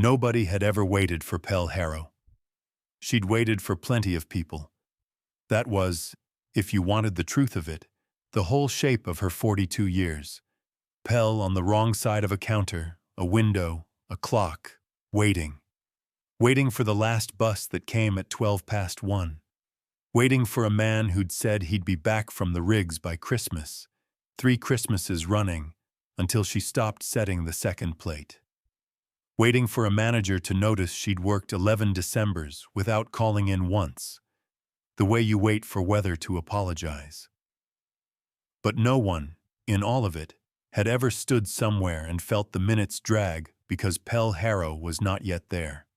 Nobody had ever waited for Pell Harrow. She'd waited for plenty of people. That was, if you wanted the truth of it, the whole shape of her 42 years. Pell on the wrong side of a counter, a window, a clock, waiting. Waiting for the last bus that came at 1:12. Waiting for a man who'd said he'd be back from the rigs by Christmas, 3 Christmases running, until she stopped setting the second plate. Waiting for a manager to notice she'd worked 11 Decembers without calling in once, the way you wait for weather to apologize. But no one, in all of it, had ever stood somewhere and felt the minutes drag because Pell Harrow was not yet there.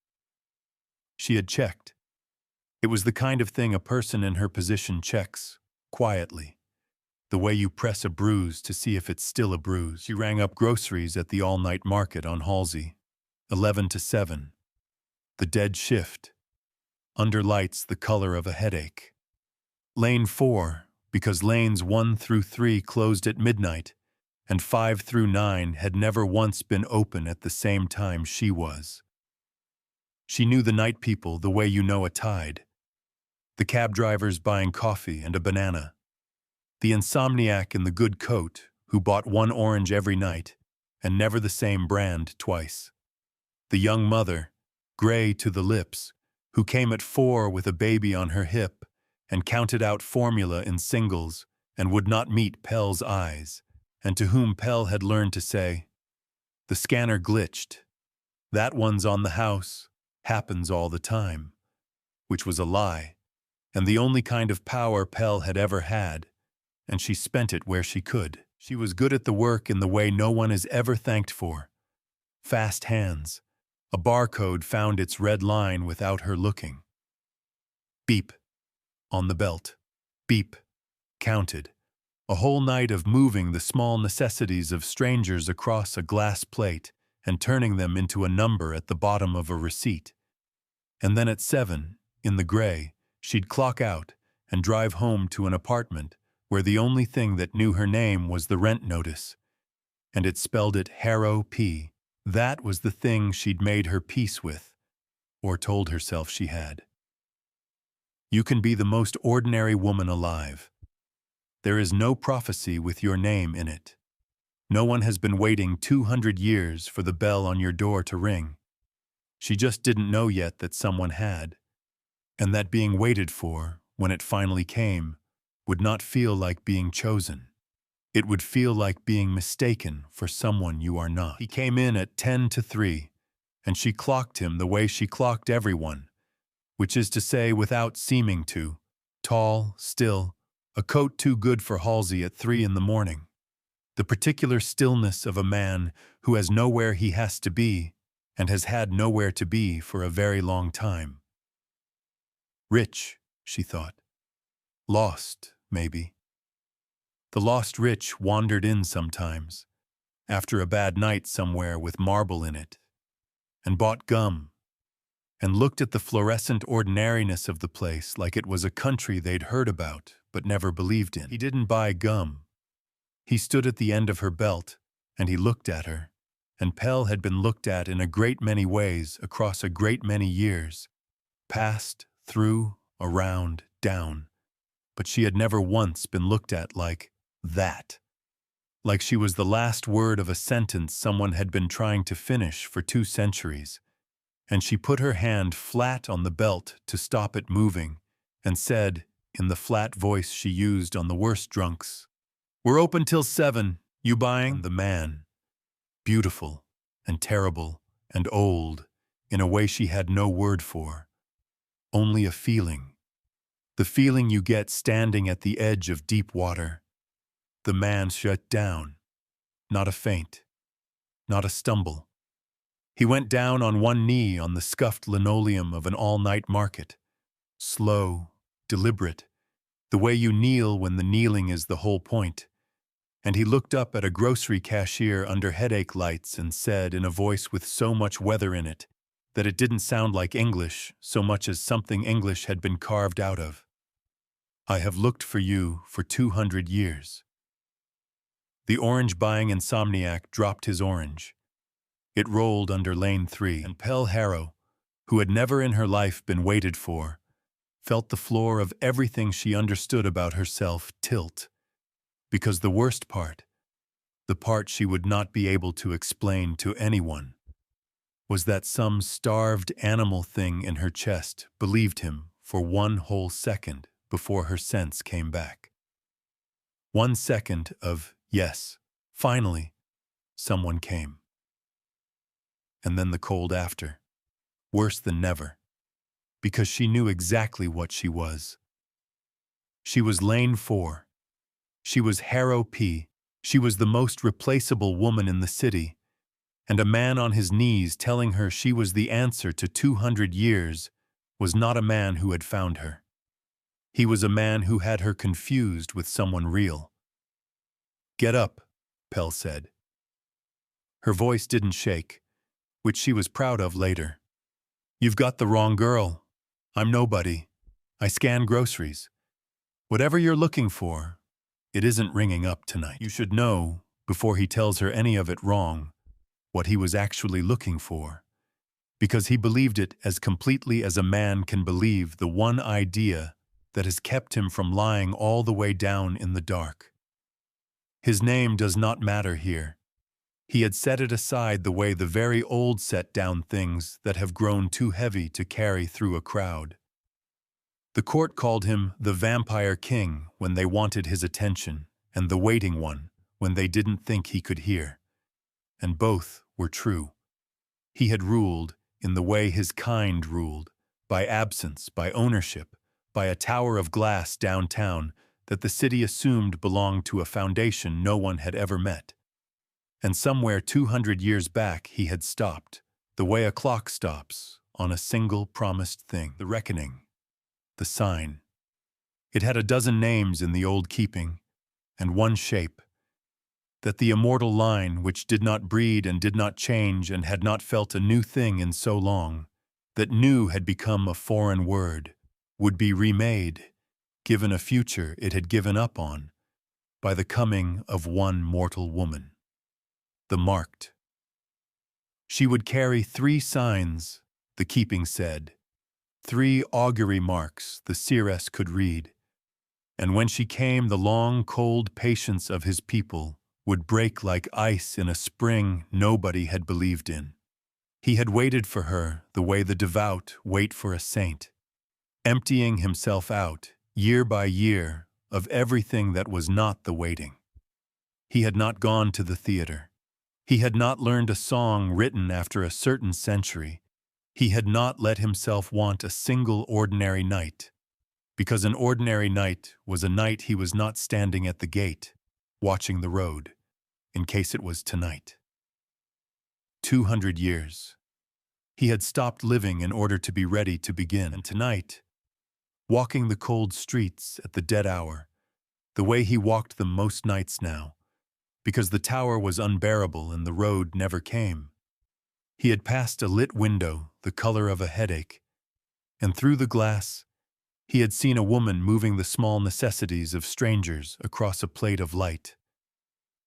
She had checked. It was the kind of thing a person in her position checks, quietly. The way you press a bruise to see if it's still a bruise. She rang up groceries at the all-night market on Halsey, 11 to 7. The dead shift. Under lights the color of a headache. Lane 4, because lanes 1 through 3 closed at midnight, and 5 through 9 had never once been open at the same time she was. She knew the night people the way you know a tide. The cab drivers buying coffee and a banana. The insomniac in the good coat who bought 1 orange every night and never the same brand twice. The young mother, gray to the lips, who came at 4 with a baby on her hip and counted out formula in singles and would not meet Pell's eyes, and to whom Pell had learned to say, "The scanner glitched. That one's on the house. Happens all the time," which was a lie, and the only kind of power Pell had ever had, and she spent it where she could. She was good at the work in the way no one is ever thanked for. Fast hands. A barcode found its red line without her looking. Beep. On the belt. Beep. Counted. A whole night of moving the small necessities of strangers across a glass plate and turning them into a number at the bottom of a receipt. And then at 7, in the gray, she'd clock out and drive home to an apartment where the only thing that knew her name was the rent notice, and it spelled it Harrow P. That was the thing she'd made her peace with, or told herself she had. You can be the most ordinary woman alive. There is no prophecy with your name in it. No one has been waiting 200 years for the bell on your door to ring. She just didn't know yet that someone had, and that being waited for, when it finally came, would not feel like being chosen. It would feel like being mistaken for someone you are not. He came in at 10 to 3, and she clocked him the way she clocked everyone, which is to say without seeming to, tall, still, a coat too good for Halsey at 3 in the morning. The particular stillness of a man who has nowhere he has to be and has had nowhere to be for a very long time. Rich, she thought. Lost, maybe. The lost rich wandered in sometimes, after a bad night somewhere with marble in it, and bought gum, and looked at the fluorescent ordinariness of the place like it was a country they'd heard about but never believed in. He didn't buy gum. He stood at the end of her belt, and he looked at her, and Pell had been looked at in a great many ways across a great many years, past, through, around, down, but she had never once been looked at like that. Like she was the last word of a sentence someone had been trying to finish for 2 centuries, and she put her hand flat on the belt to stop it moving and said, in the flat voice she used on the worst drunks, "We're open till 7, you buying?" And the man, beautiful and terrible and old, in a way she had no word for, only a feeling. The feeling you get standing at the edge of deep water. The man shut down. Not a faint. Not a stumble. He went down on one knee on the scuffed linoleum of an all-night market. Slow, deliberate, the way you kneel when the kneeling is the whole point. And he looked up at a grocery cashier under headache lights and said in a voice with so much weather in it that it didn't sound like English so much as something English had been carved out of, "I have looked for you for 200 years. The orange-buying insomniac dropped his orange. It rolled under lane 3, and Pell Harrow, who had never in her life been waited for, felt the floor of everything she understood about herself tilt, because the worst part, the part she would not be able to explain to anyone, was that some starved animal thing in her chest believed him for one whole second before her sense came back. 1 second of, yes, finally, someone came. And then the cold after, worse than never, because she knew exactly what she was. She was lane 4. She was Harrow P. She was the most replaceable woman in the city, and a man on his knees telling her she was the answer to 200 years was not a man who had found her. He was a man who had her confused with someone real. "Get up," Pell said. Her voice didn't shake, which she was proud of later. "You've got the wrong girl. I'm nobody. I scan groceries. Whatever you're looking for, it isn't ringing up tonight." You should know, before he tells her any of it wrong, what he was actually looking for, because he believed it as completely as a man can believe the one idea that has kept him from lying all the way down in the dark. His name does not matter here. He had set it aside the way the very old set down things that have grown too heavy to carry through a crowd. The court called him the Vampire King when they wanted his attention, and the Waiting One when they didn't think he could hear. And both were true. He had ruled in the way his kind ruled, by absence, by ownership, by a tower of glass downtown that the city assumed belonged to a foundation no one had ever met. And somewhere 200 years back he had stopped, the way a clock stops, on a single promised thing, the reckoning, the sign. It had a dozen names in the old keeping, and one shape, that the immortal line which did not breed and did not change and had not felt a new thing in so long, that new had become a foreign word, would be remade, given a future it had given up on, by the coming of one mortal woman. The marked. She would carry 3 signs, the keeping said, 3 augury marks the Seeress could read, and when she came the long, cold patience of his people would break like ice in a spring nobody had believed in. He had waited for her the way the devout wait for a saint, emptying himself out, year by year, of everything that was not the waiting. He had not gone to the theater. He had not learned a song written after a certain century. He had not let himself want a single ordinary night, because an ordinary night was a night he was not standing at the gate, watching the road, in case it was tonight. 200 years. He had stopped living in order to be ready to begin, and tonight, walking the cold streets at the dead hour, the way he walked them most nights now, because the tower was unbearable and the road never came. He had passed a lit window the color of a headache, and through the glass, he had seen a woman moving the small necessities of strangers across a plate of light.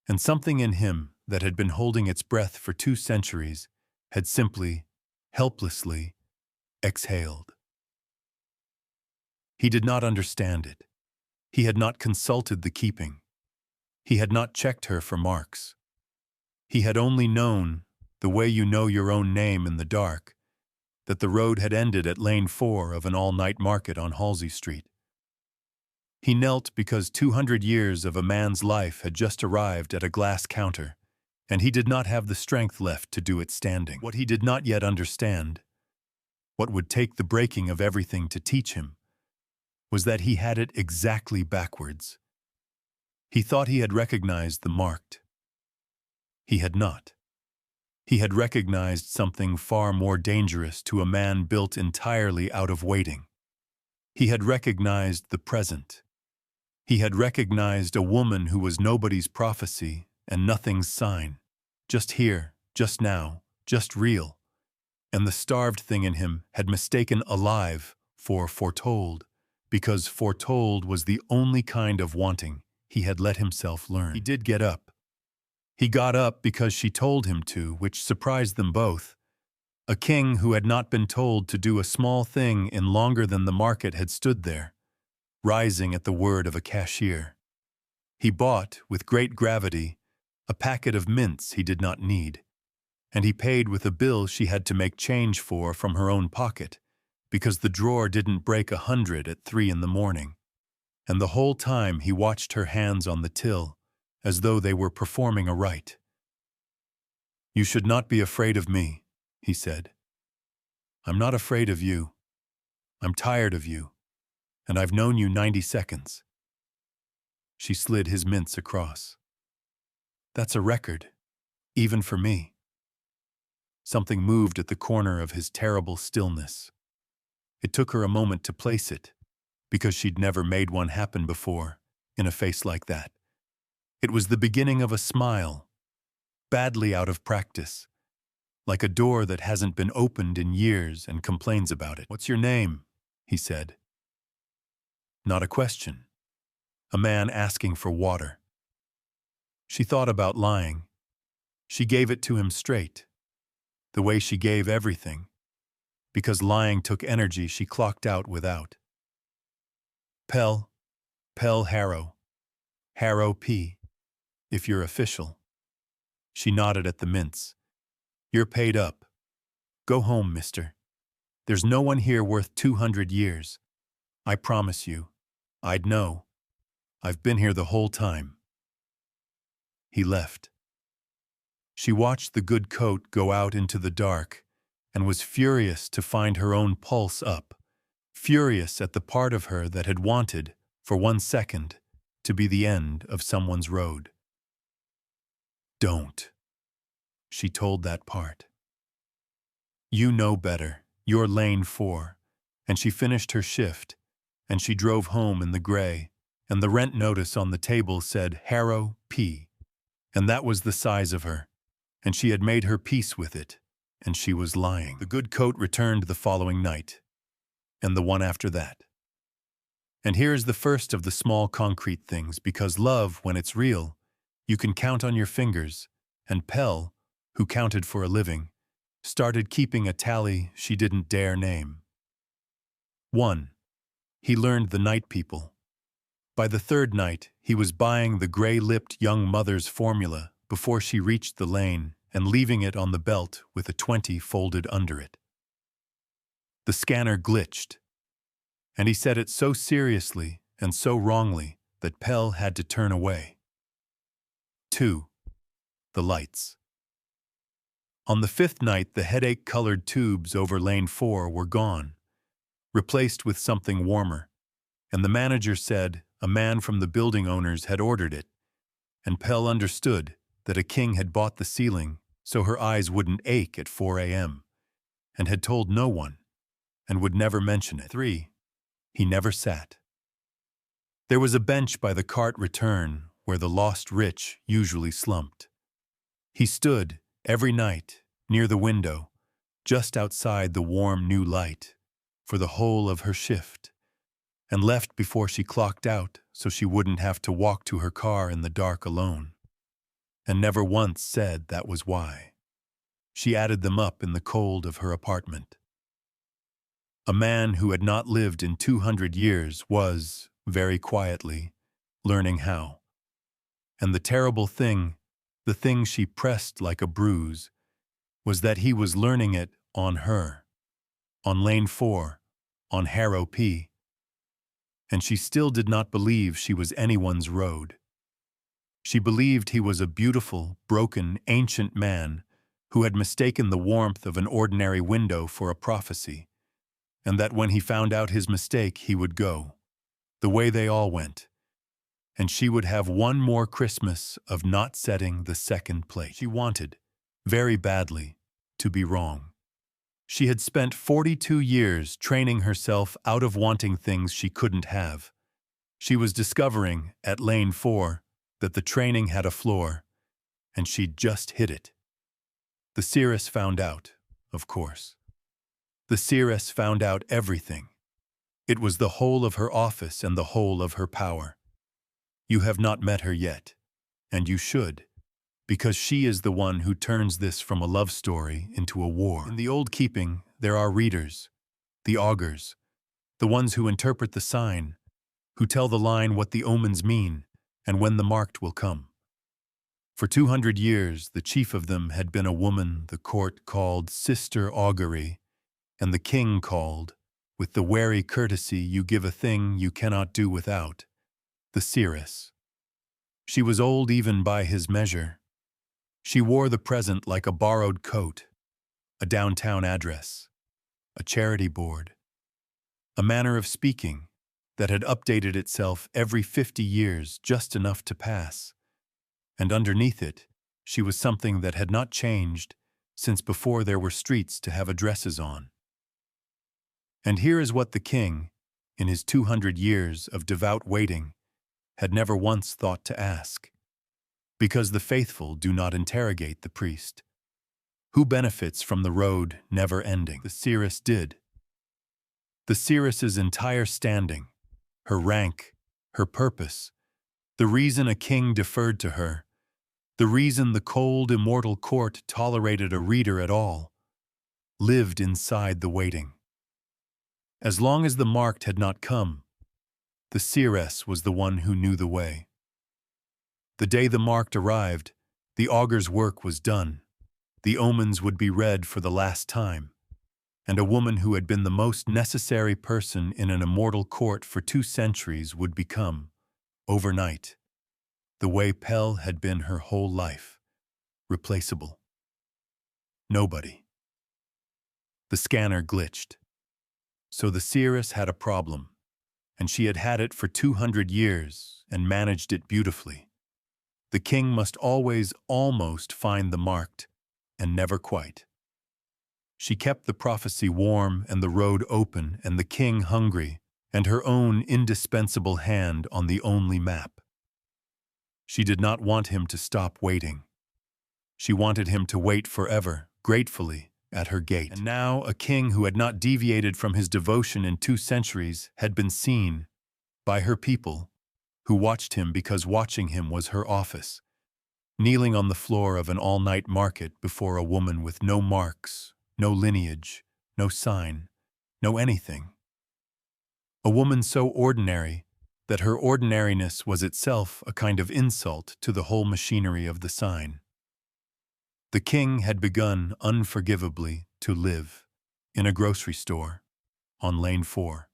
And something in him that had been holding its breath for 2 centuries had simply, helplessly, exhaled. He did not understand it. He had not consulted the keeping. He had not checked her for marks. He had only known, the way you know your own name in the dark, that the road had ended at lane 4 of an all-night market on Halsey Street. He knelt because 200 years of a man's life had just arrived at a glass counter, and he did not have the strength left to do it standing. What he did not yet understand, what would take the breaking of everything to teach him, was that he had it exactly backwards. He thought he had recognized the marked. He had not. He had recognized something far more dangerous to a man built entirely out of waiting. He had recognized the present. He had recognized a woman who was nobody's prophecy and nothing's sign, just here, just now, just real. And the starved thing in him had mistaken alive for foretold, because foretold was the only kind of wanting he had let himself learn. He did get up. He got up because she told him to, which surprised them both. A king who had not been told to do a small thing in longer than the market had stood there, rising at the word of a cashier. He bought, with great gravity, a packet of mints he did not need, and he paid with a bill she had to make change for from her own pocket, because the drawer didn't break 100 at 3 in the morning. And the whole time he watched her hands on the till, as though they were performing a rite. "You should not be afraid of me," he said. "I'm not afraid of you. I'm tired of you, and I've known you 90 seconds. She slid his mints across. "That's a record, even for me." Something moved at the corner of his terrible stillness. It took her a moment to place it, because she'd never made one happen before, in a face like that. It was the beginning of a smile, badly out of practice, like a door that hasn't been opened in years and complains about it. "What's your name?" he said. Not a question. A man asking for water. She thought about lying. She gave it to him straight, the way she gave everything, because lying took energy she clocked out without. Pell Harrow, Harrow P, if you're official." She nodded at the mints. "You're paid up. Go home, mister. There's no one here worth 200 years. I promise you. I'd know. I've been here the whole time." He left. She watched the good coat go out into the dark and was furious to find her own pulse up, furious at the part of her that had wanted, for 1 second, to be the end of someone's road. "Don't," she told that part. "You know better. You're lane 4. And she finished her shift, and she drove home in the gray, and the rent notice on the table said Harrow P. And that was the size of her, and she had made her peace with it, and she was lying. The good coat returned the following night, and the one after that. And here is the first of the small concrete things, because love, when it's real, you can count on your fingers, and Pell, who counted for a living, started keeping a tally she didn't dare name. 1. He learned the night people. By the 3rd night, he was buying the gray-lipped young mother's formula before she reached the lane and leaving it on the belt with a 20 folded under it. The scanner glitched, and he said it so seriously and so wrongly that Pell had to turn away. 2. The lights. On the 5th night, the headache-colored tubes over lane 4 were gone, replaced with something warmer, and the manager said a man from the building owners had ordered it, and Pell understood that a king had bought the ceiling so her eyes wouldn't ache at 4 a.m., and had told no one, and would never mention it. 3. He never sat. There was a bench by the cart return where the lost rich usually slumped. He stood, every night, near the window, just outside the warm new light, for the whole of her shift, and left before she clocked out so she wouldn't have to walk to her car in the dark alone, and never once said that was why. She added them up in the cold of her apartment. A man who had not lived in 200 years was, very quietly, learning how. And the terrible thing, the thing she pressed like a bruise, was that he was learning it on her, on lane 4, on Harrow P. And she still did not believe she was anyone's road. She believed he was a beautiful, broken, ancient man who had mistaken the warmth of an ordinary window for a prophecy, and that when he found out his mistake he would go, the way they all went, and she would have one more Christmas of not setting the second plate. She wanted, very badly, to be wrong. She had spent 42 years training herself out of wanting things she couldn't have. She was discovering, at lane 4, that the training had a floor, and she'd just hit it. The Seeress found out, of course. The Seeress found out everything. It was the whole of her office and the whole of her power. You have not met her yet, and you should, because she is the one who turns this from a love story into a war. In the old keeping, there are readers, the augurs, the ones who interpret the sign, who tell the line what the omens mean and when the marked will come. For 200 years, the chief of them had been a woman the court called Sister Augury, and the king called, with the wary courtesy you give a thing you cannot do without, the Seeress. She was old even by his measure. She wore the present like a borrowed coat, a downtown address, a charity board, a manner of speaking that had updated itself every 50 years just enough to pass. And underneath it, she was something that had not changed since before there were streets to have addresses on. And here is what the king, in his 200 years of devout waiting, had never once thought to ask. Because the faithful do not interrogate the priest. Who benefits from the road never ending? The seeress did. The seeress's entire standing, her rank, her purpose, the reason a king deferred to her, the reason the cold, immortal court tolerated a reader at all, lived inside the waiting. As long as the marked had not come, the seeress was the one who knew the way. The day the marked arrived, the augur's work was done. The omens would be read for the last time, and a woman who had been the most necessary person in an immortal court for 2 centuries would become, overnight, the way Pell had been her whole life, replaceable. Nobody. The scanner glitched. So the seeress had a problem, and she had had it for 200 years and managed it beautifully. The king must always almost find the marked, and never quite. She kept the prophecy warm and the road open and the king hungry, and her own indispensable hand on the only map. She did not want him to stop waiting. She wanted him to wait forever, gratefully, at her gate. And now a king who had not deviated from his devotion in 2 centuries had been seen by her people, who watched him because watching him was her office, kneeling on the floor of an all-night market before a woman with no marks, no lineage, no sign, no anything. A woman so ordinary that her ordinariness was itself a kind of insult to the whole machinery of the sign. The king had begun unforgivably to live in a grocery store on Lane 4,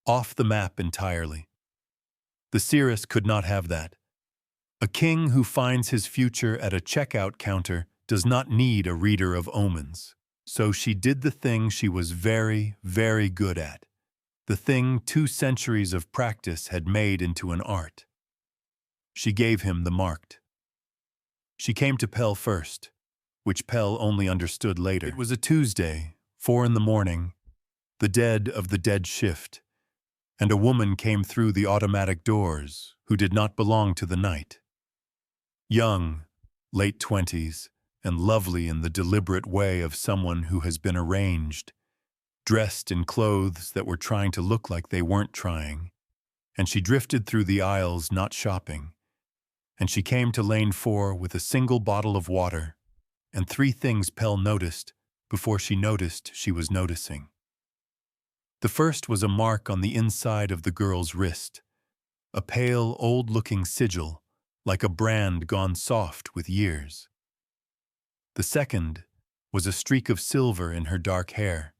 off the map entirely. The seeress could not have that. A king who finds his future at a checkout counter does not need a reader of omens. So she did the thing she was very, very good at, the thing 2 centuries of practice had made into an art. She gave him the marked. She came to Pell first, which Pell only understood later. It was a Tuesday, 4 in the morning, the dead of the dead shift, and a woman came through the automatic doors who did not belong to the night. Young, late 20s, and lovely in the deliberate way of someone who has been arranged, dressed in clothes that were trying to look like they weren't trying, and she drifted through the aisles not shopping, and she came to Lane 4 with a single bottle of water and 3 things Pell noticed before she noticed she was noticing. The first was a mark on the inside of the girl's wrist, a pale, old-looking sigil, like a brand gone soft with years. The second was a streak of silver in her dark hair,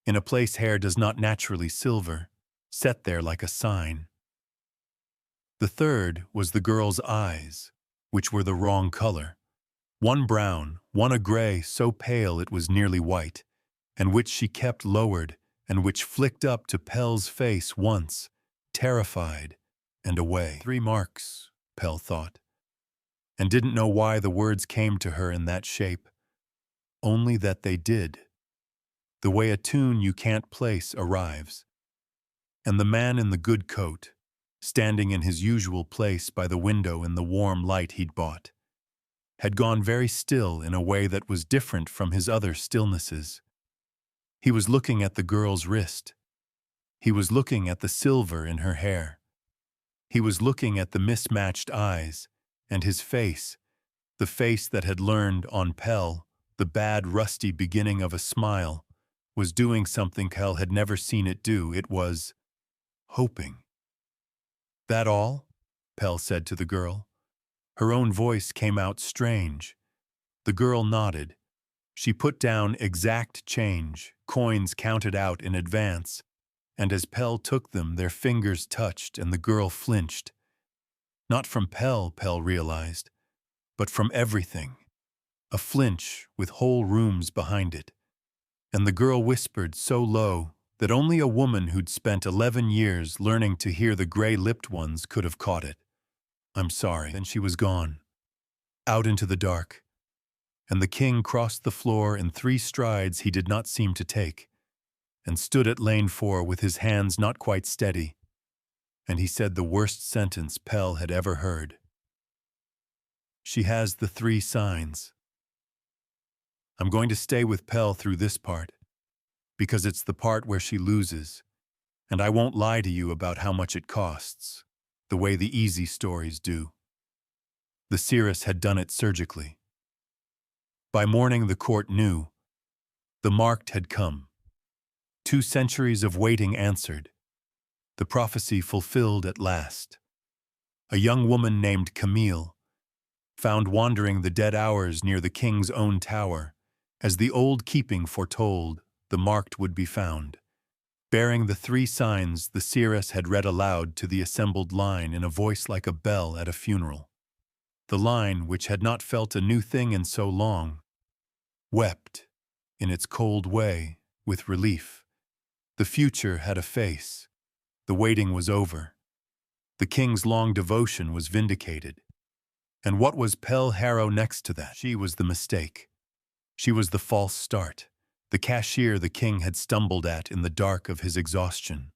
in a place hair does not naturally silver, set there like a sign. The third was the girl's eyes, which were the wrong color, one brown, one a gray so pale it was nearly white, and which she kept lowered and which flicked up to Pell's face once, terrified, and away. 3 marks, Pell thought, and didn't know why the words came to her in that shape, only that they did, the way a tune you can't place arrives. And the man in the good coat, standing in his usual place by the window in the warm light he'd bought, had gone very still in a way that was different from his other stillnesses. He was looking at the girl's wrist. He was looking at the silver in her hair. He was looking at the mismatched eyes, and his face, The face that had learned on Pell, the bad, rusty beginning of a smile, was doing something Pell had never seen it do. It was hoping. "That all?" Pell said to the girl. Her own voice came out strange. The girl nodded. She put down exact change, coins counted out in advance, and as Pell took them, their fingers touched and the girl flinched. Not from Pell, Pell realized, but from everything. A flinch with whole rooms behind it. And the girl whispered so low that only a woman who'd spent 11 years learning to hear the gray-lipped ones could have caught it. "I'm sorry." Then she was gone, out into the dark, and the king crossed the floor in 3 strides he did not seem to take, and stood at lane 4 with his hands not quite steady, and he said the worst sentence Pell had ever heard. "She has the 3 signs." I'm going to stay with Pell through this part, because it's the part where she loses, and I won't lie to you about how much it costs, the way the easy stories do. The Seeress had done it surgically. By morning the court knew. The marked had come. 2 centuries of waiting answered. The prophecy fulfilled at last. A young woman named Camille, found wandering the dead hours near the king's own tower, as the old keeping foretold, the marked would be found, bearing the 3 signs the Seeress had read aloud to the assembled line in a voice like a bell at a funeral. The line, which had not felt a new thing in so long, wept, in its cold way, with relief. The future had a face. The waiting was over. The king's long devotion was vindicated. And what was Pell Harrow next to that? She was the mistake. She was the false start, the cashier the king had stumbled at in the dark of his exhaustion.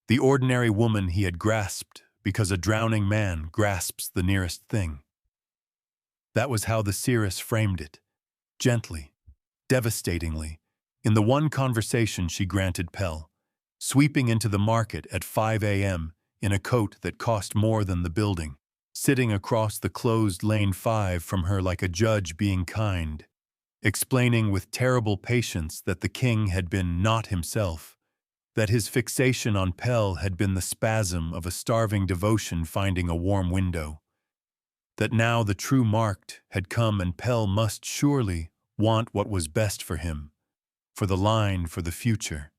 The ordinary woman he had grasped because a drowning man grasps the nearest thing. That was how the Seeress framed it, gently, devastatingly, in the one conversation she granted Pell, sweeping into the market at 5 a.m. in a coat that cost more than the building, sitting across the closed lane 5 from her like a judge being kind, explaining with terrible patience that the king had been not himself, that his fixation on Pell had been the spasm of a starving devotion finding a warm window, that now the true marked had come and Pell must surely want what was best for him, for the line, for the future,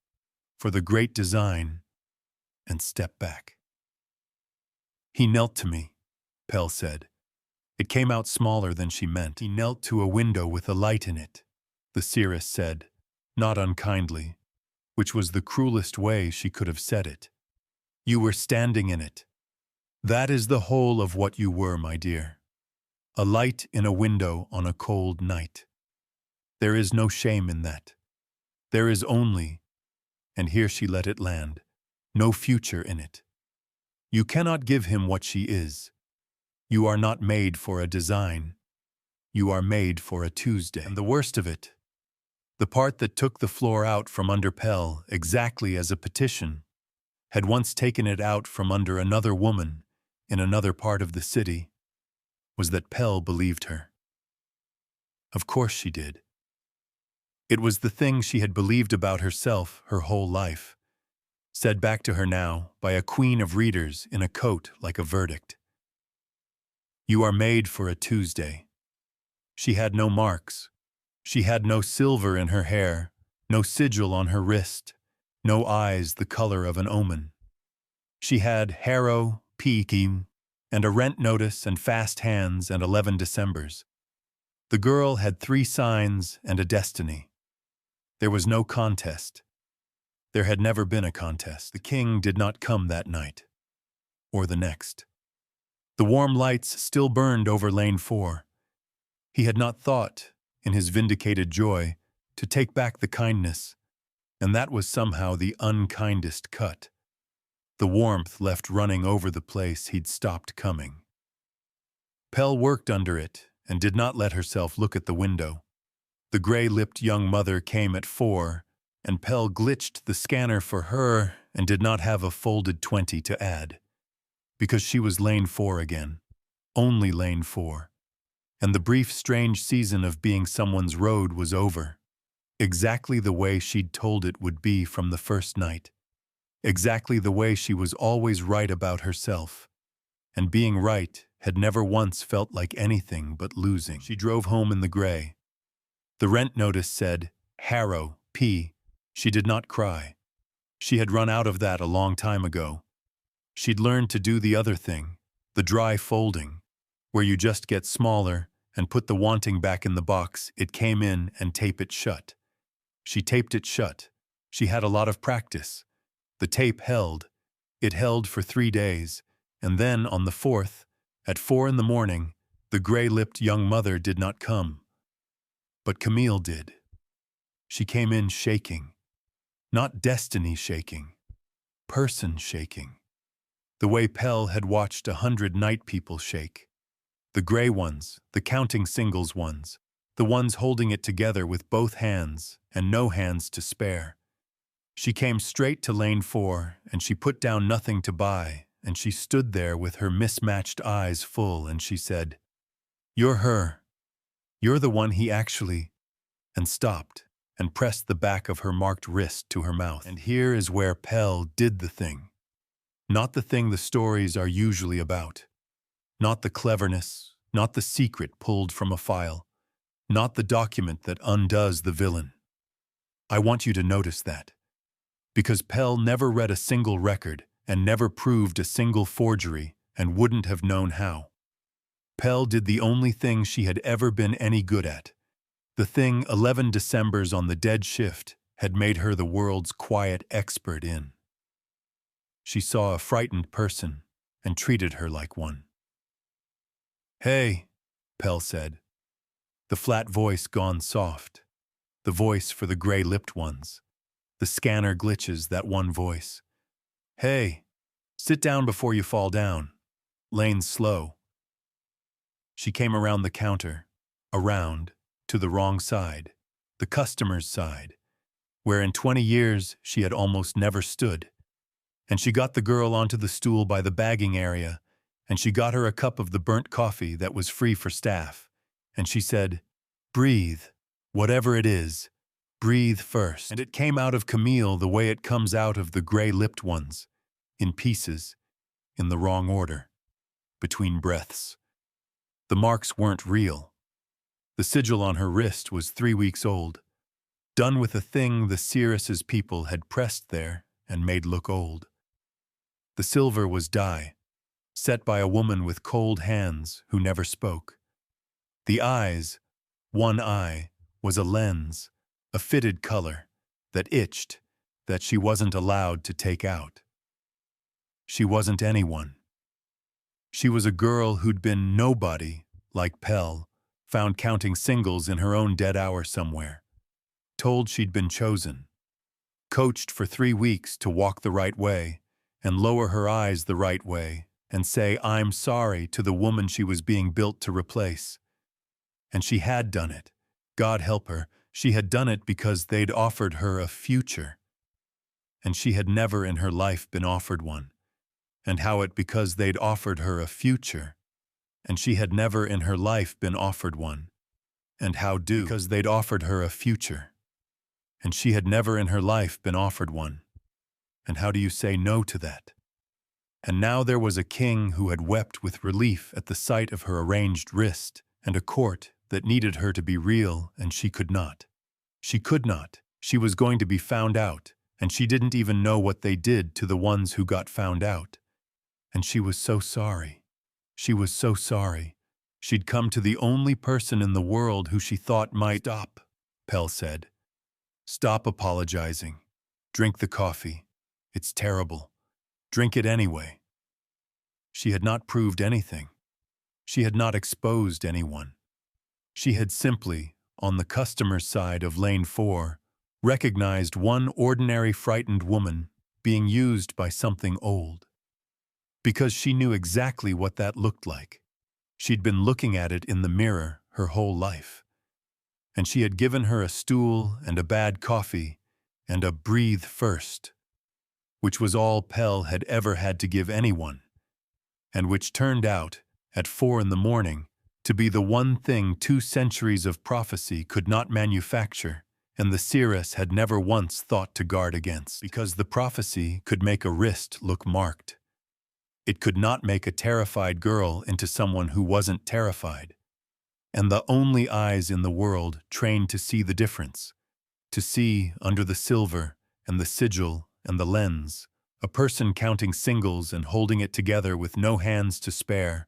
for the great design, and step back. "He knelt to me," Pell said. It came out smaller than she meant. "He knelt to a window with a light in it," the Seeress said, not unkindly, which was the cruelest way she could have said it. "You were standing in it. That is the whole of what you were, my dear. A light in a window on a cold night. There is no shame in that. There is only," and here she let it land, "no future in it. You cannot give him what she is. You are not made for a design. You are made for a Tuesday." And the worst of it, the part that took the floor out from under Pell exactly as a petition, had once taken it out from under another woman in another part of the city, was that Pell believed her. Of course she did. It was the thing she had believed about herself her whole life, said back to her now by a queen of readers in a coat like a verdict. You are made for a Tuesday. She had no marks. She had no silver in her hair, no sigil on her wrist, no eyes the color of an omen. She had Harrow, Peking, and a rent notice and fast hands and 11 Decembers. The girl had 3 signs and a destiny. There was no contest. There had never been a contest. The king did not come that night, or the next. The warm lights still burned over lane 4. He had not thought, in his vindicated joy, to take back the kindness, and that was somehow the unkindest cut. The warmth left running over the place he'd stopped coming. Pell worked under it and did not let herself look at the window. The gray-lipped young mother came at 4, and Pell glitched the scanner for her and did not have a folded 20 to add. Because she was lane 4 again. Only lane 4. and the brief, strange season of being someone's road was over. Exactly the way she'd told it would be from the first night. Exactly the way she was always right about herself. And being right had never once felt like anything but losing. She drove home in the gray. The rent notice said, Harrow, P. She did not cry. She had run out of that a long time ago. She'd learned to do the other thing, the dry folding, where you just get smaller and put the wanting back in the box it came in and tape it shut. She taped it shut. She had a lot of practice. The tape held. It held for 3 days, and then on the 4th, at 4 in the morning, the gray-lipped young mother did not come. But Camille did. She came in shaking. Not destiny shaking. Person shaking. The way Pell had watched 100 night people shake. The gray ones, the counting singles ones, the ones holding it together with both hands and no hands to spare. She came straight to lane 4, and she put down nothing to buy, and she stood there with her mismatched eyes full, and she said, "You're her. You're the one he actually," and stopped and pressed the back of her marked wrist to her mouth. And here is where Pell did the thing. Not the thing the stories are usually about. Not the cleverness, not the secret pulled from a file, not the document that undoes the villain. I want you to notice that. Because Pell never read a single record and never proved a single forgery and wouldn't have known how. Pell did the only thing she had ever been any good at. The thing 11 Decembers on the dead shift had made her the world's quiet expert in. She saw a frightened person and treated her like one. "Hey," Pell said. The flat voice gone soft. The voice for the gray-lipped ones. The scanner glitches that one voice. "Hey, sit down before you fall down. Lane's slow." She came around the counter, around, to the wrong side, the customer's side, where in 20 years she had almost never stood. And she got the girl onto the stool by the bagging area, and she got her a cup of the burnt coffee that was free for staff. And she said, "Breathe, whatever it is, breathe first." And it came out of Camille the way it comes out of the gray-lipped ones, in pieces, in the wrong order, between breaths. The marks weren't real. The sigil on her wrist was 3 weeks old, done with a thing the Seeress's people had pressed there and made look old. The silver was dye, set by a woman with cold hands who never spoke. The eyes, one eye, was a lens, a fitted color, that itched, that she wasn't allowed to take out. She wasn't anyone. She was a girl who'd been nobody, like Pell, found counting singles in her own dead hour somewhere. Told she'd been chosen. Coached for 3 weeks to walk the right way, and lower her eyes the right way, and say, "I'm sorry," to the woman she was being built to replace. And she had done it. God help her, she had done it because they'd offered her a future. And she had never in her life been offered one. And how it because they'd offered her a future. And she had never in her life been offered one. And how do? Because they'd offered her a future. And she had never in her life been offered one. And how do you say no to that? And now there was a king who had wept with relief at the sight of her arranged wrist, and a court that needed her to be real, and she could not. She could not. She was going to be found out, and she didn't even know what they did to the ones who got found out. And she was so sorry. She was so sorry. She'd come to the only person in the world who she thought might— "Stop," Pell said. "Stop apologizing. Drink the coffee. It's terrible. Drink it anyway." She had not proved anything. She had not exposed anyone. She had simply, on the customer's side of lane 4, recognized one ordinary frightened woman being used by something old. Because she knew exactly what that looked like. She'd been looking at it in the mirror her whole life. And she had given her a stool and a bad coffee and a "breathe first," which was all Pell had ever had to give anyone, and which turned out, at 4 in the morning, to be the one thing 2 centuries of prophecy could not manufacture, and the seeress had never once thought to guard against. Because the prophecy could make a wrist look marked. It could not make a terrified girl into someone who wasn't terrified. And the only eyes in the world trained to see the difference, to see under the silver and the sigil and the lens, a person counting singles and holding it together with no hands to spare,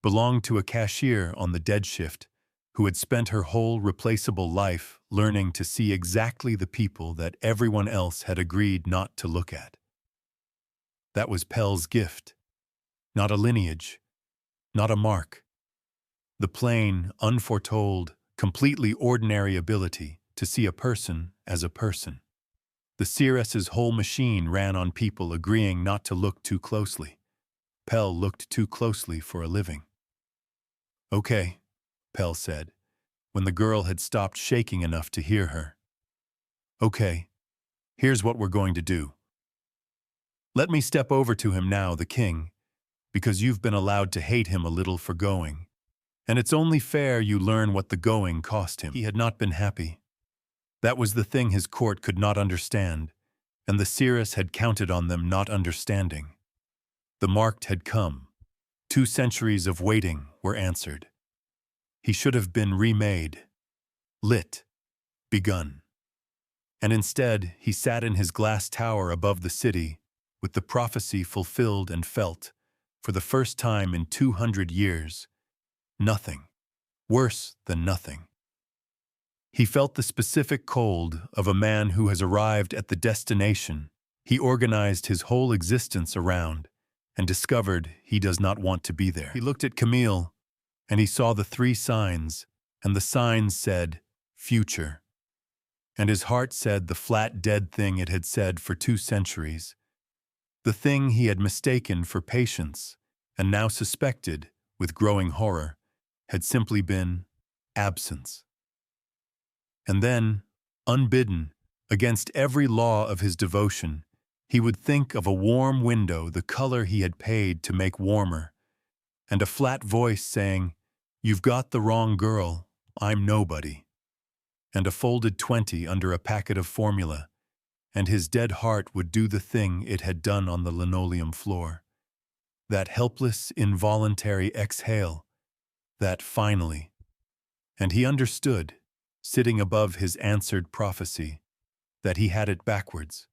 belonged to a cashier on the dead shift who had spent her whole replaceable life learning to see exactly the people that everyone else had agreed not to look at. That was Pell's gift. Not a lineage, not a mark. The plain, unforetold, completely ordinary ability to see a person as a person. The Seeress's whole machine ran on people agreeing not to look too closely. Pell looked too closely for a living. "Okay," Pell said, when the girl had stopped shaking enough to hear her. "Okay, here's what we're going to do. Let me step over to him now, the king, because you've been allowed to hate him a little for going. And it's only fair you learn what the going cost him." He had not been happy. That was the thing his court could not understand, and the Seeress had counted on them not understanding. The marked had come. 2 centuries of waiting were answered. He should have been remade, lit, begun. And instead, he sat in his glass tower above the city, with the prophecy fulfilled and felt, for the first time in 200 years. Nothing. Worse than nothing. He felt the specific cold of a man who has arrived at the destination he organized his whole existence around and discovered he does not want to be there. He looked at Camille, and he saw the 3 signs, and the signs said, future. And his heart said the flat, dead thing it had said for 2 centuries. The thing he had mistaken for patience, and now suspected, with growing horror, had simply been absence. And then, unbidden, against every law of his devotion, he would think of a warm window the color he had paid to make warmer, and a flat voice saying, "You've got the wrong girl, I'm nobody," and a folded 20 under a packet of formula, and his dead heart would do the thing it had done on the linoleum floor. That helpless, involuntary exhale, that finally. And he understood, sitting above his answered prophecy, that he had it backwards,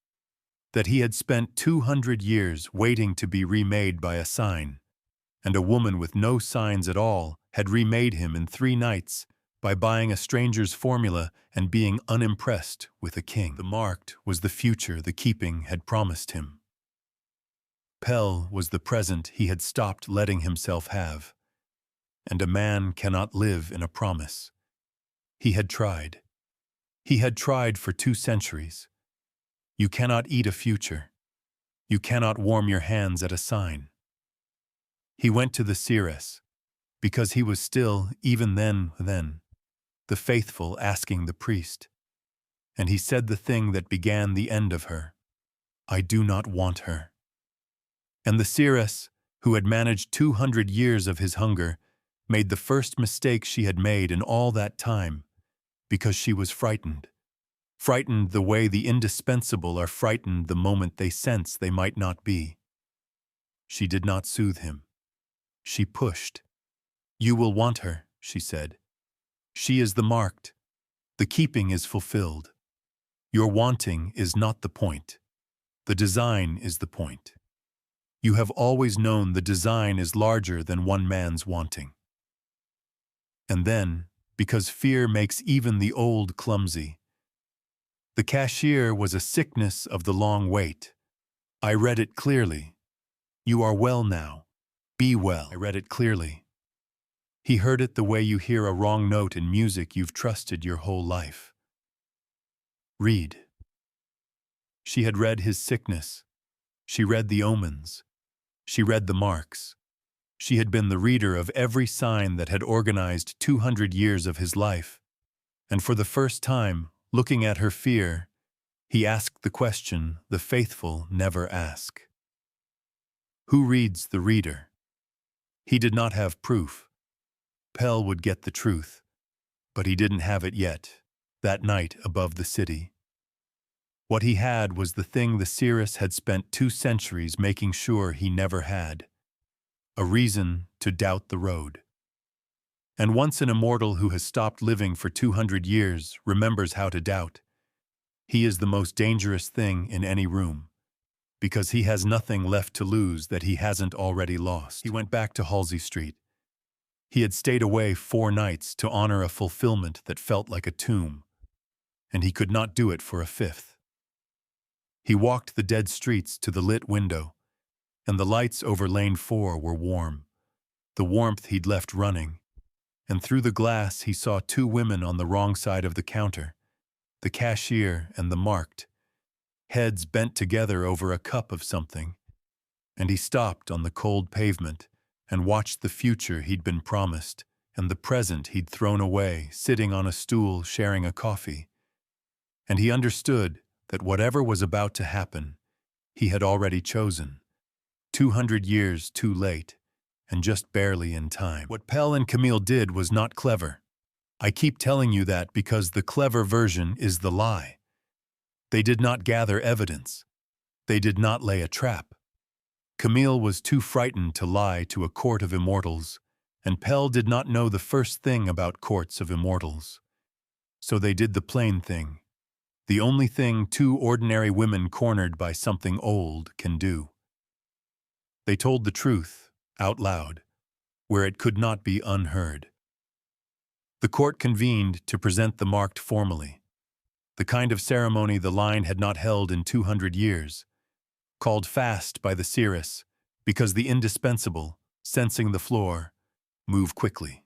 that he had spent 200 years waiting to be remade by a sign, and a woman with no signs at all had remade him in 3 nights by buying a stranger's formula and being unimpressed with a king. The marked was the future the keeping had promised him. Pell was the present he had stopped letting himself have. And a man cannot live in a promise. He had tried. He had tried for 2 centuries. You cannot eat a future. You cannot warm your hands at a sign. He went to the Seeress, because he was still, even then, the faithful asking the priest. And he said the thing that began the end of her. I do not want her. And the Seeress, who had managed 200 years of his hunger, made the first mistake she had made in all that time, because she was frightened. Frightened the way the indispensable are frightened the moment they sense they might not be. She did not soothe him. She pushed. You will want her, she said. She is the marked. The keeping is fulfilled. Your wanting is not the point. The design is the point. You have always known the design is larger than one man's wanting. And then, because fear makes even the old clumsy, the cashier was a sickness of the long wait. I read it clearly. You are well now. Be well. I read it clearly. He heard it the way you hear a wrong note in music you've trusted your whole life. Read. She had read his sickness. She read the omens. She read the marks. She had been the reader of every sign that had organized 200 years of his life. And for the first time, looking at her fear, he asked the question the faithful never ask. Who reads the reader? He did not have proof. Pell would get the truth, but he didn't have it yet, that night above the city. What he had was the thing the Seeress had spent 2 centuries making sure he never had: a reason to doubt the road. And once an immortal who has stopped living for 200 years remembers how to doubt, he is the most dangerous thing in any room, because he has nothing left to lose that he hasn't already lost. He went back to Halsey Street. He had stayed away 4 nights to honor a fulfillment that felt like a tomb, and he could not do it for a 5th. He walked the dead streets to the lit window, and the lights over Lane 4 were warm, the warmth he'd left running, and through the glass he saw 2 women on the wrong side of the counter, the cashier and the marked, heads bent together over a cup of something, and he stopped on the cold pavement and watched the future he'd been promised and the present he'd thrown away sitting on a stool sharing a coffee. And he understood that whatever was about to happen, he had already chosen, 200 years too late, and just barely in time. What Pell and Camille did was not clever. I keep telling you that because the clever version is the lie. They did not gather evidence. They did not lay a trap. Camille was too frightened to lie to a court of immortals, and Pell did not know the first thing about courts of immortals. So they did the plain thing, the only thing 2 ordinary women cornered by something old can do. They told the truth, out loud, where it could not be unheard. The court convened to present the marked formally, the kind of ceremony the line had not held in 200 years, called fast by the Seeress because the indispensable, sensing the floor, move quickly.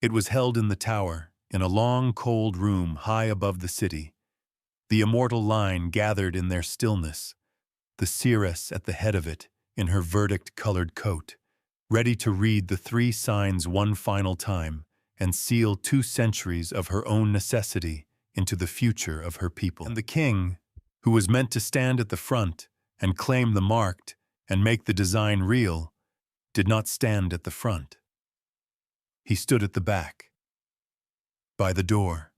It was held in the tower, in a long, cold room high above the city. The immortal line gathered in their stillness, the Seeress at the head of it, in her verdict-colored coat, ready to read the 3 signs one final time and seal 2 centuries of her own necessity into the future of her people. And the king, who was meant to stand at the front and claim the marked and make the design real, did not stand at the front. He stood at the back, by the door,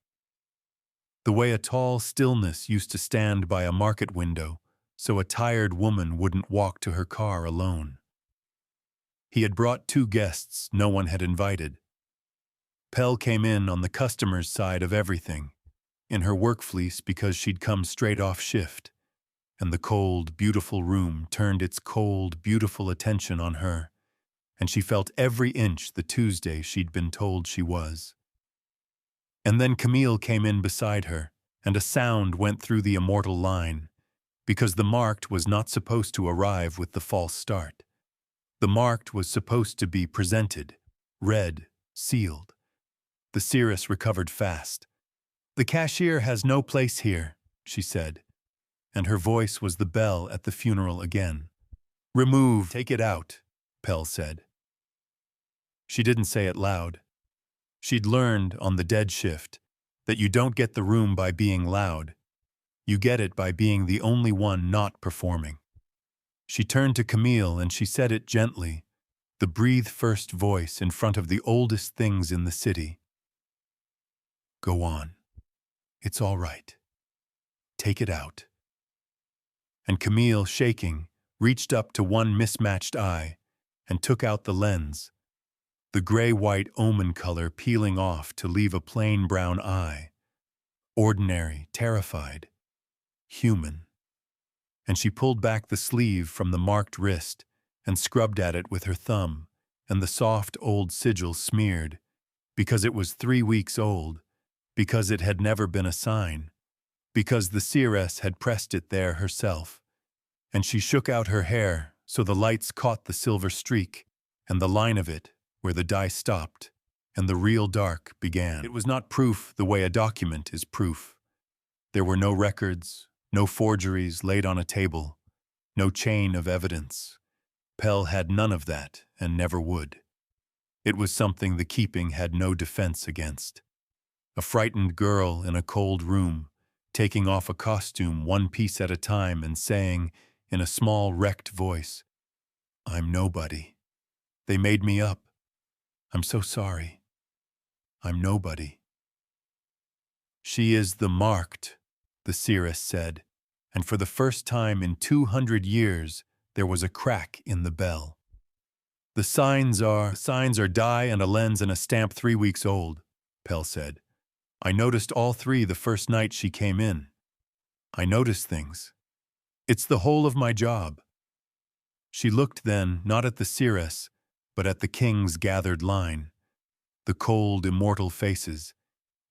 the way a tall stillness used to stand by a market window so a tired woman wouldn't walk to her car alone. He had brought 2 guests no one had invited. Pell came in on the customer's side of everything, in her work fleece because she'd come straight off shift, and the cold, beautiful room turned its cold, beautiful attention on her, and she felt every inch the Tuesday she'd been told she was. And then Camille came in beside her, and a sound went through the immortal line, because the marked was not supposed to arrive with the false start. The marked was supposed to be presented, read, sealed. The Seeress recovered fast. "The cashier has no place here," she said, and her voice was the bell at the funeral again. "Remove, take it out," Pell said. She didn't say it loud. She'd learned on the dead shift that you don't get the room by being loud. You get it by being the only one not performing. She turned to Camille and she said it gently, the breathe-first voice in front of the oldest things in the city. "Go on. It's all right. Take it out." And Camille, shaking, reached up to one mismatched eye and took out the lens, the gray-white omen color peeling off to leave a plain brown eye, ordinary, terrified, human. And she pulled back the sleeve from the marked wrist and scrubbed at it with her thumb, and the soft old sigil smeared, because it was 3 weeks old, because it had never been a sign, because the Seeress had pressed it there herself. And she shook out her hair so the lights caught the silver streak and the line of it where the die stopped and the real dark began. It was not proof the way a document is proof. There were no records, no forgeries laid on a table, no chain of evidence. Pell had none of that and never would. It was something the keeping had no defense against. A frightened girl in a cold room, taking off a costume 1 piece at a time and saying, in a small, wrecked voice, "I'm nobody. They made me up. I'm so sorry. I'm nobody. She is the marked, the seeress said, and for the first time in 200 years, there was a crack in the bell. The signs are die and a lens and a stamp 3 weeks old, Pell said. I noticed all three the first night she came in. I noticed things. It's the whole of my job. She looked then not at the seeress, but at the king's gathered line, the cold, immortal faces,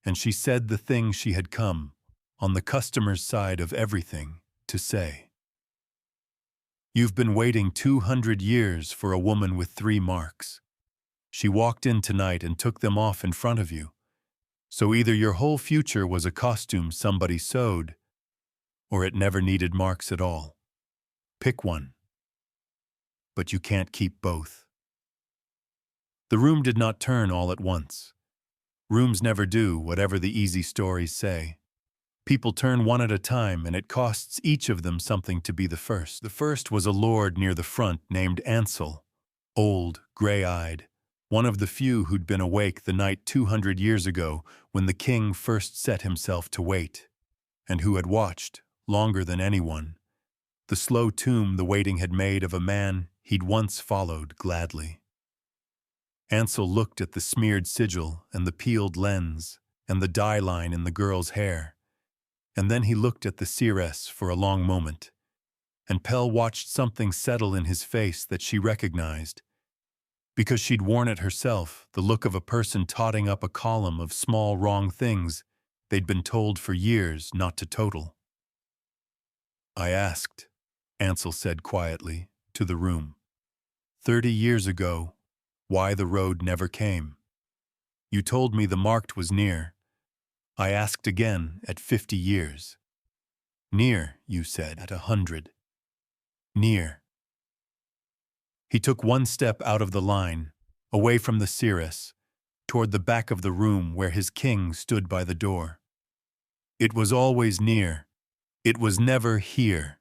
and she said the thing she had come, on the customer's side of everything, to say. You've been waiting 200 years for a woman with 3 marks. She walked in tonight and took them off in front of you. So either your whole future was a costume somebody sewed, or it never needed marks at all. Pick one. But you can't keep both. The room did not turn all at once. Rooms never do, whatever the easy stories say. People turn one at a time, and it costs each of them something to be the first. The first was a lord near the front named Ansel, old, gray-eyed, one of the few who'd been awake the night 200 years ago when the king first set himself to wait, and who had watched, longer than anyone, the slow tomb the waiting had made of a man he'd once followed gladly. Ansel looked at the smeared sigil and the peeled lens and the dye line in the girl's hair, and then he looked at the seeress for a long moment, and Pell watched something settle in his face that she recognized, because she'd worn it herself, the look of a person totting up a column of small wrong things they'd been told for years not to total. I asked, Ansel said quietly, to the room, 30 years ago, why the road never came. You told me the marked was near. I asked again at 50 years. Near, you said, at 100. Near. He took one step out of the line, away from the seeress, toward the back of the room where his king stood by the door. It was always near. It was never here.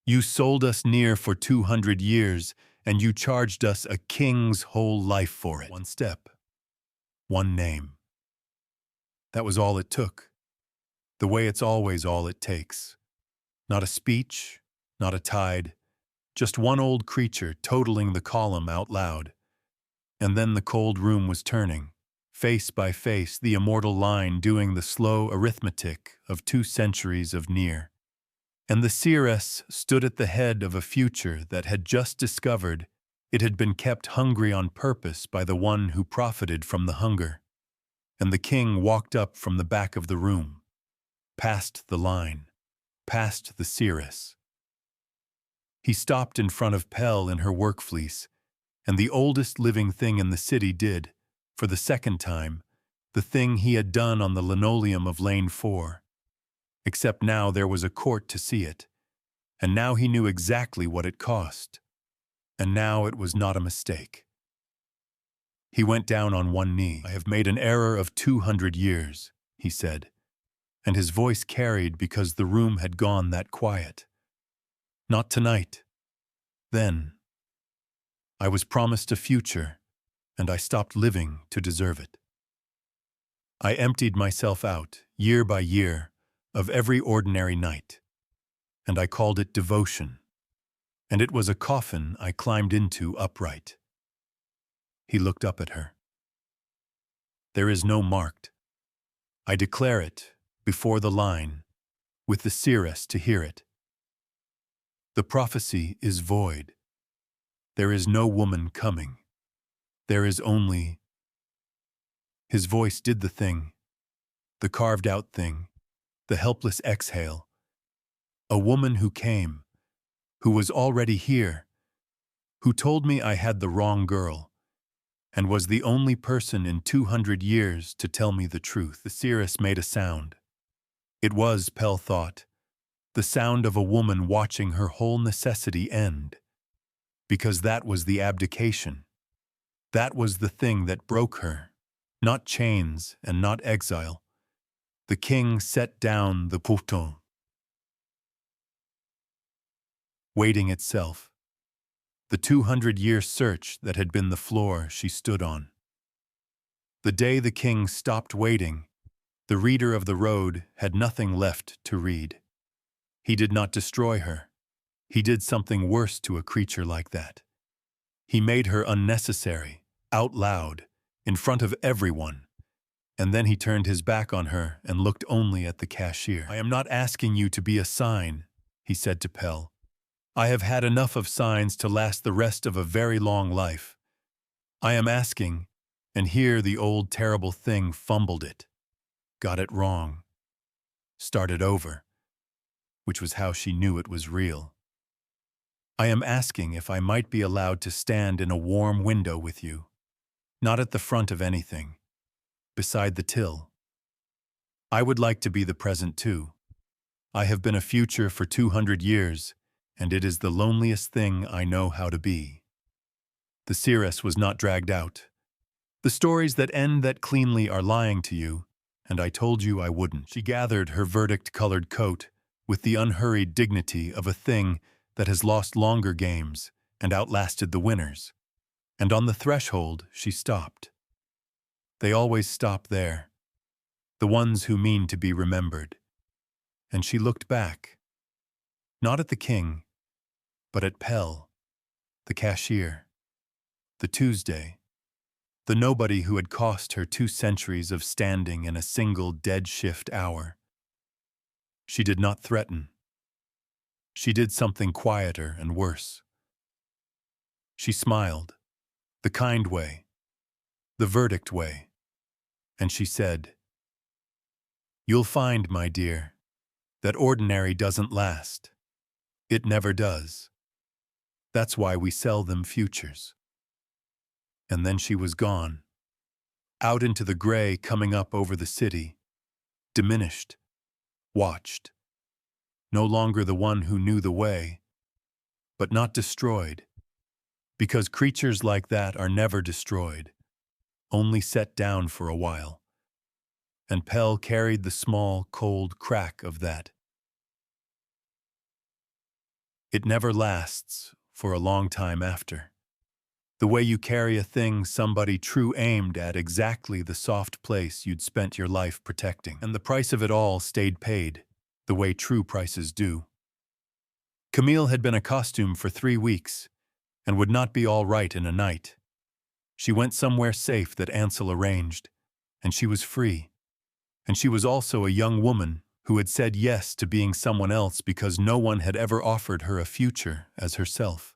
You sold us near for 200 years, and you charged us a king's whole life for it. One step. One name. That was all it took. The way it's always all it takes. Not a speech, not a tide, just one old creature totaling the column out loud. And then the cold room was turning, face by face, the immortal line doing the slow arithmetic of 2 centuries of near. And the seeress stood at the head of a future that had just discovered it had been kept hungry on purpose by the one who profited from the hunger. And the king walked up from the back of the room, past the line, past the seeress. He stopped in front of Pell in her work fleece, and the oldest living thing in the city did, for the second time, the thing he had done on the linoleum of Lane 4. Except now there was a court to see it, and now he knew exactly what it cost, and now it was not a mistake. He went down on one knee. I have made an error of 200 years, he said, and his voice carried because the room had gone that quiet. Not tonight. Then. I was promised a future, and I stopped living to deserve it. I emptied myself out, year by year, of every ordinary night, and I called it devotion, and it was a coffin I climbed into upright. He looked up at her. There is no marked. I declare it, before the line, with the seeress to hear it. The prophecy is void. There is no woman coming. There is only... His voice did the thing, the carved-out thing, the helpless exhale. A woman who came, who was already here, who told me I had the wrong girl, and was the only person in 200 years to tell me the truth. The seeress made a sound. It was, Pell thought, the sound of a woman watching her whole necessity end, because that was the abdication. That was the thing that broke her, not chains and not exile. The king set down the pourtant. Waiting itself, the 200-year search that had been the floor she stood on. The day the king stopped waiting, the reader of the road had nothing left to read. He did not destroy her. He did something worse to a creature like that. He made her unnecessary, out loud, in front of everyone. And then he turned his back on her and looked only at the cashier. "I am not asking you to be a sign," he said to Pell. "I have had enough of signs to last the rest of a very long life. I am asking," and here the old terrible thing fumbled it, got it wrong, started over, which was how she knew it was real. "I am asking if I might be allowed to stand in a warm window with you, not at the front of anything, beside the till. I would like to be the present too. I have been a future for 200 years, and it is the loneliest thing I know how to be." The seeress was not dragged out. "The stories that end that cleanly are lying to you, and I told you I wouldn't." She gathered her verdict-colored coat with the unhurried dignity of a thing that has lost longer games and outlasted the winners, and on the threshold she stopped. They always stop there, the ones who mean to be remembered. And she looked back, not at the king, but at Pell, the cashier, the Tuesday, the nobody who had cost her 2 centuries of standing in a single dead shift hour. She did not threaten. She did something quieter and worse. She smiled, the kind way, the verdict way, and she said, "You'll find, my dear, that ordinary doesn't last. It never does. That's why we sell them futures." And then she was gone, out into the gray coming up over the city, diminished, watched, no longer the one who knew the way, but not destroyed, because creatures like that are never destroyed, only set down for a while. And Pell carried the small, cold crack of that. It never lasts for a long time after. The way you carry a thing somebody true aimed at exactly the soft place you'd spent your life protecting. And the price of it all stayed paid, the way true prices do. Camille had been a costume for 3 weeks, and would not be all right in a night. She went somewhere safe that Ansel arranged, and she was free. And she was also a young woman who had said yes to being someone else because no one had ever offered her a future as herself.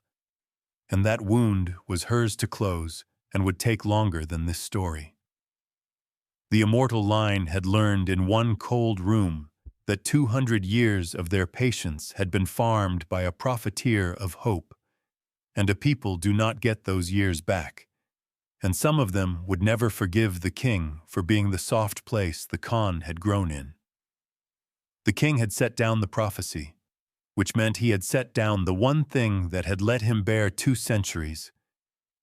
And that wound was hers to close and would take longer than this story. The immortal line had learned in one cold room that 200 years of their patience had been farmed by a profiteer of hope, and a people do not get those years back, and some of them would never forgive the king for being the soft place the con had grown in. The king had set down the prophecy, which meant he had set down the one thing that had let him bear 2 centuries,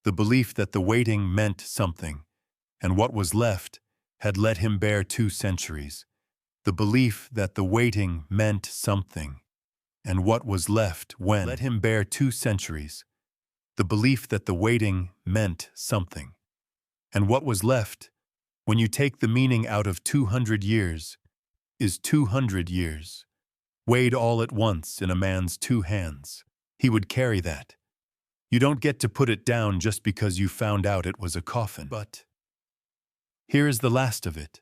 the belief that the waiting meant something, and what was left had let him bear 2 centuries, the belief that the waiting meant something, and what was left when let him bear 2 centuries, the belief that the waiting meant something, and what was left, when you take the meaning out of 200 years, is 200 years, weighed all at once in a man's 2 hands. He would carry that. You don't get to put it down just because you found out it was a coffin. But here is the last of it,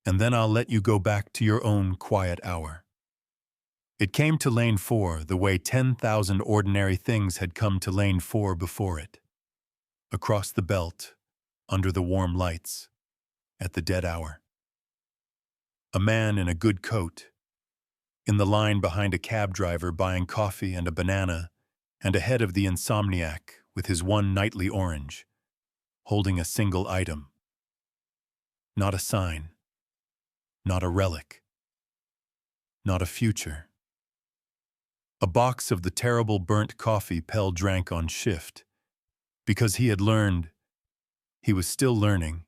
and then I'll let you go back to your own quiet hour. It came to lane 4 the way 10,000 ordinary things had come to lane 4 before it. Across the belt, under the warm lights, at the dead hour. A man in a good coat, in the line behind a cab driver buying coffee and a banana, and ahead of the insomniac with his one nightly orange, holding a single item. Not a sign, not a relic, not a future. A box of the terrible burnt coffee Pell drank on shift, because he had learned, he was still learning,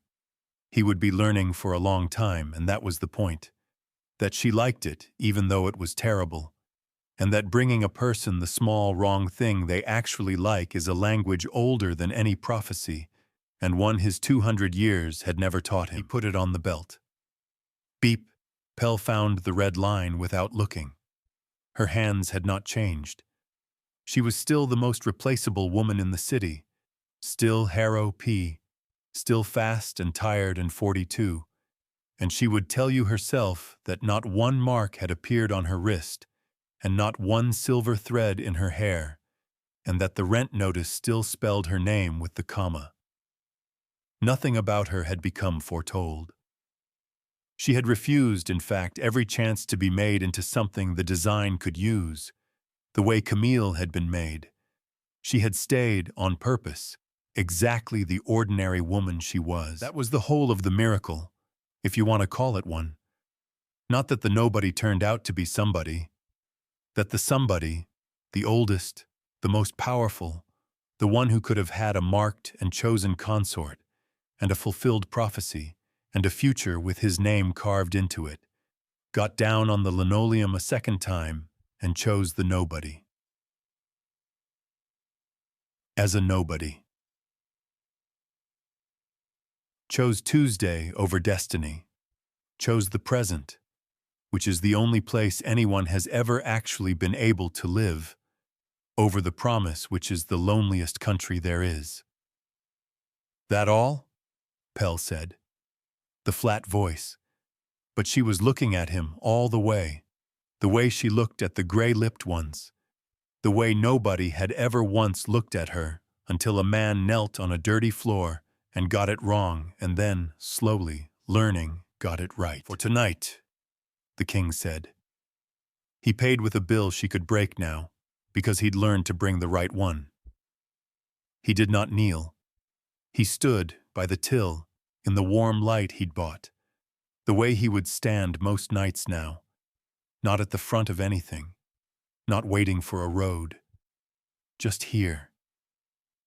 he would be learning for a long time, and that was the point. That she liked it, even though it was terrible, and that bringing a person the small, wrong thing they actually like is a language older than any prophecy, and one his 200 years had never taught him. He put it on the belt. Beep! Pell found the red line without looking. Her hands had not changed. She was still the most replaceable woman in the city, still Harrow P., still fast and tired and 42, and she would tell you herself that not one mark had appeared on her wrist, and not one silver thread in her hair, and that the rent notice still spelled her name with the comma. Nothing about her had become foretold. She had refused, in fact, every chance to be made into something the design could use, the way Camille had been made. She had stayed, on purpose, exactly the ordinary woman she was. That was the whole of the miracle, if you want to call it one. Not that the nobody turned out to be somebody. That the somebody, the oldest, the most powerful, the one who could have had a marked and chosen consort, and a fulfilled prophecy, and a future with his name carved into it, got down on the linoleum a second time and chose the nobody. As a nobody. Chose Tuesday over destiny. Chose the present, which is the only place anyone has ever actually been able to live, over the promise which is the loneliest country there is. That all? Pell said. The flat voice. But she was looking at him all the way she looked at the gray-lipped ones, the way nobody had ever once looked at her until a man knelt on a dirty floor and got it wrong and then, slowly, learning, got it right. For tonight, the king said. He paid with a bill she could break now, because he'd learned to bring the right one. He did not kneel. He stood by the till, in the warm light he'd bought, the way he would stand most nights now, not at the front of anything, not waiting for a road, just here,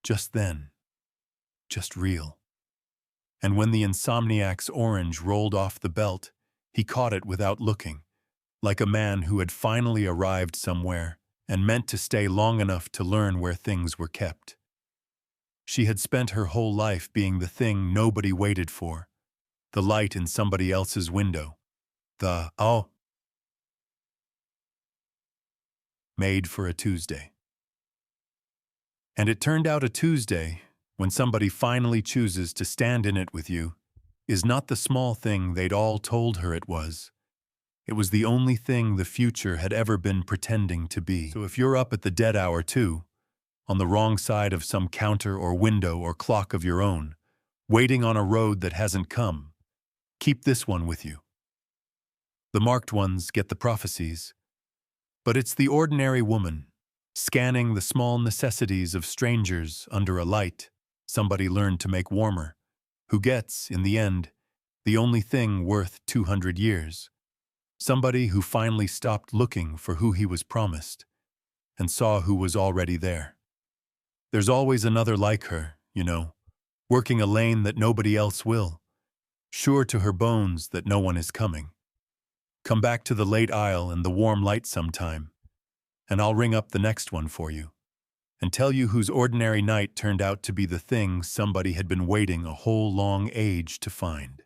just then, just real. And when the insomniac's orange rolled off the belt, he caught it without looking, like a man who had finally arrived somewhere and meant to stay long enough to learn where things were kept. She had spent her whole life being the thing nobody waited for, the light in somebody else's window, the, oh, made for a Tuesday. And it turned out a Tuesday, when somebody finally chooses to stand in it with you, is not the small thing they'd all told her it was. It was the only thing the future had ever been pretending to be. So if you're up at the dead hour too, on the wrong side of some counter or window or clock of your own, waiting on a road that hasn't come, keep this one with you. The marked ones get the prophecies, but it's the ordinary woman, scanning the small necessities of strangers under a light somebody learned to make warmer, who gets, in the end, the only thing worth 200 years. Somebody who finally stopped looking for who he was promised and saw who was already there. There's always another like her, you know, working a lane that nobody else will, sure to her bones that no one is coming. Come back to the late aisle and the warm light sometime, and I'll ring up the next one for you and tell you whose ordinary night turned out to be the thing somebody had been waiting a whole long age to find.